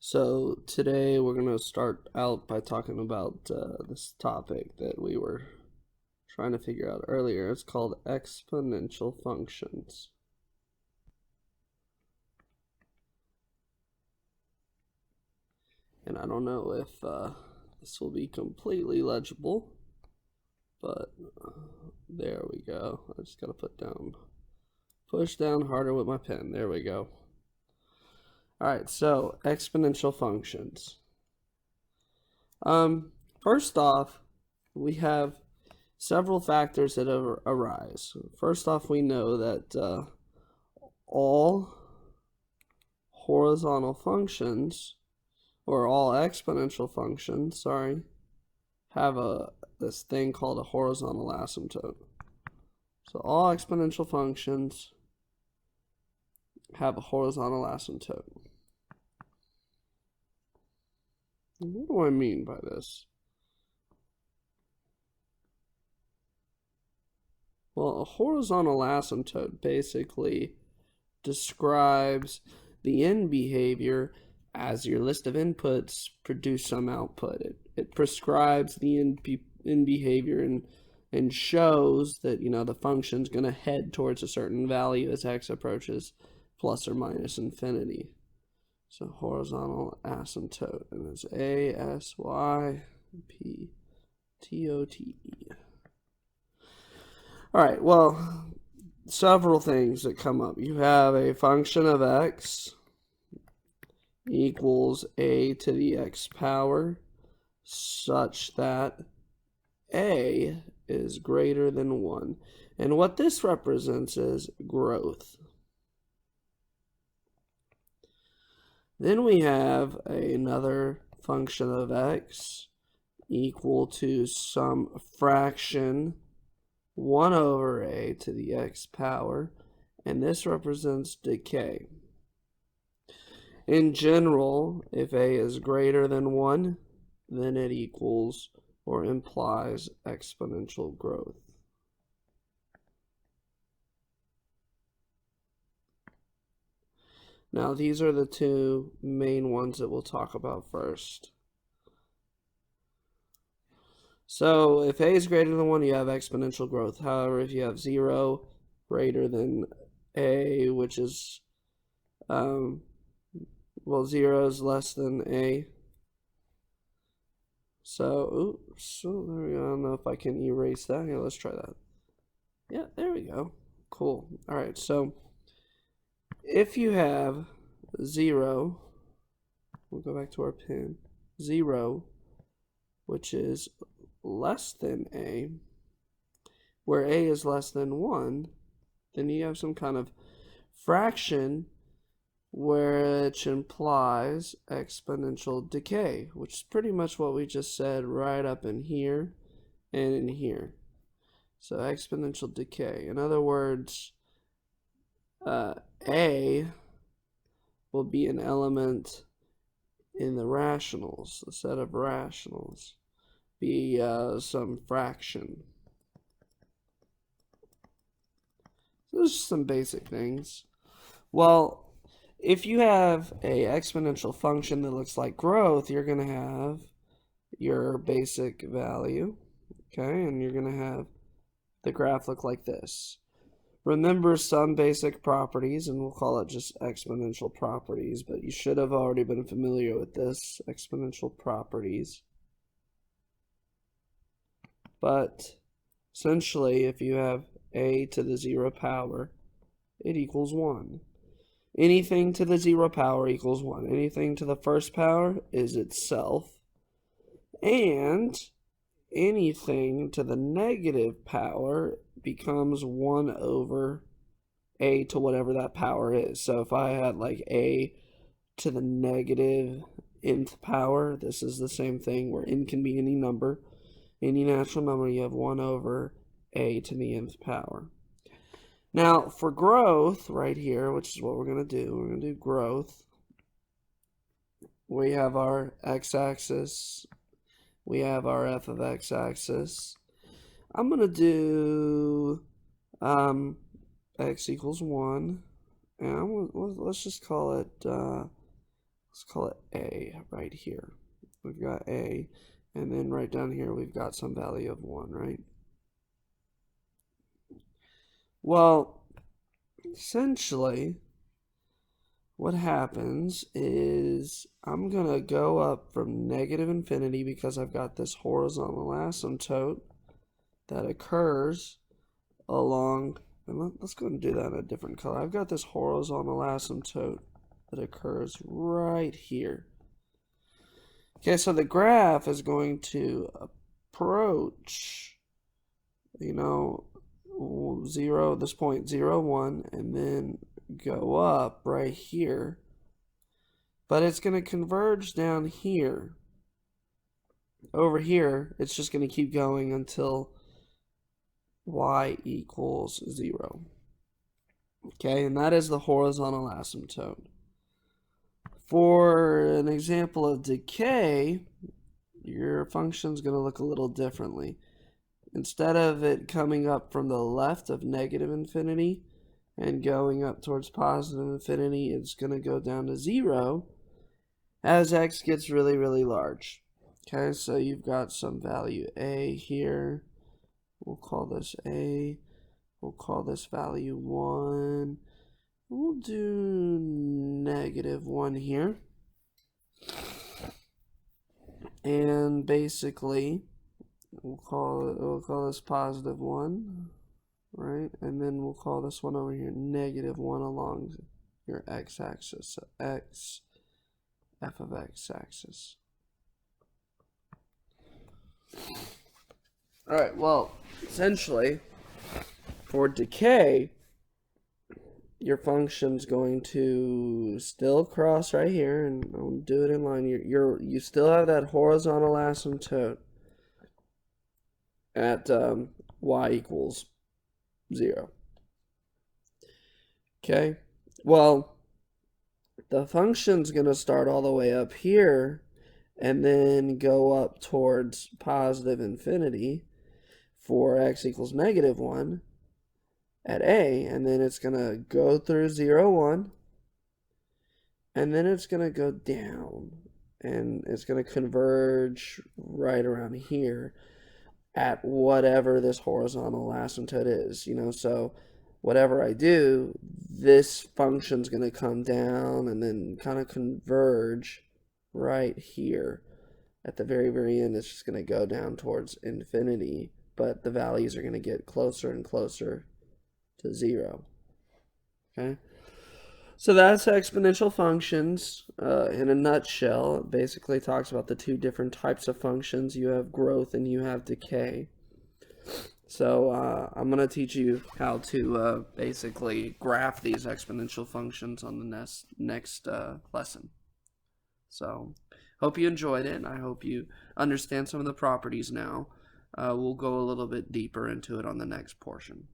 So today we're going to start out by talking about this topic that we were trying to figure out earlier. It's called exponential functions. And I don't know if this will be completely legible, but there we go. I just got to push down harder with my pen. There we go. All right, so exponential functions. First off, we have several factors that arise. First off, we know that all horizontal functions, or all exponential functions, sorry, have this thing called a horizontal asymptote. So all exponential functions have a horizontal asymptote. What do I mean by this? Well, a horizontal asymptote basically describes the end behavior as your list of inputs produce some output. It prescribes the end behavior and shows that, you know, the function's going to head towards a certain value as x approaches plus or minus infinity. So horizontal asymptote, and it's asymptote. All right, well, several things that come up. You have a function of x equals a to the x power such that a is greater than 1. And what this represents is growth. Then we have another function of x equal to some fraction 1 over a to the x power, and this represents decay. In general, if a is greater than 1, then it equals or implies exponential growth. Now, these are the two main ones that we'll talk about first. So, if a is greater than 1, you have exponential growth. However, if you have 0 greater than a, which is, well, 0 is less than a. So, so there we go. I don't know if I can erase that. Here, let's try that. Yeah, there we go. Cool. All right, so if you have 0, we'll go back to our pen, 0, which is less than a, where a is less than 1, then you have some kind of fraction which implies exponential decay, which is pretty much what we just said right up in here and in here. So exponential decay. In other words, a will be an element in the rationals, the set of rationals, be some fraction. So those are some basic things. Well, if you have a exponential function that looks like growth, you're going to have your basic value, okay, and you're going to have the graph look like this. Remember some basic properties, and we'll call it just exponential properties, but you should have already been familiar with this, exponential properties. But essentially, if you have a to the 0 power, it equals 1. Anything to the 0 power equals 1. Anything to the first power is itself. And anything to the negative power becomes 1 over a to whatever that power is. So if I had like a to the negative nth power, this is the same thing where n can be any number. Any natural number, you have 1 over a to the nth power. Now, for growth, right here, which is what we're going to do, we're going to do growth. We have our x-axis. We have our f of x-axis. I'm going to do x equals 1. And let's just call it let's call it A right here. We've got A, and then right down here we've got some value of 1, right? Well, essentially, what happens is I'm going to go up from negative infinity because I've got this horizontal asymptote that occurs along, and let's go and do that in a different color. I've got this horizontal asymptote that occurs right here. Okay, so the graph is going to approach, you know, 0, this point 0, 1, and then go up right here. But it's going to converge down here. Over here, it's just going to keep going until y equals 0. Okay, and that is the horizontal asymptote. For an example of decay, your function's going to look a little differently. Instead of it coming up from the left of negative infinity and going up towards positive infinity, it's going to go down to 0 as x gets really, really large. Okay, so you've got some value a here. We'll call this a. We'll call this value 1. We'll do negative 1 here. And basically, we'll call this positive 1, right? And then we'll call this one over here negative 1 along your x-axis. So x, f of x-axis. All right, well, essentially, for decay, your function's going to still cross right here, and I'll do it in line. You still have that horizontal asymptote at y equals 0. Okay, well, the function's going to start all the way up here and then go up towards positive infinity for x equals negative 1 at a, and then it's going to go through 0, 1, and then it's going to go down, and it's going to converge right around here at whatever this horizontal asymptote is, you know, so whatever I do, this function's going to come down and then kind of converge right here. At the very, very end, it's just going to go down towards infinity, but the values are going to get closer and closer to 0. Okay, so that's exponential functions in a nutshell. It basically talks about the two different types of functions. You have growth and you have decay. So I'm going to teach you how to basically graph these exponential functions on the next lesson. So hope you enjoyed it, and I hope you understand some of the properties now. We'll go a little bit deeper into it on the next portion.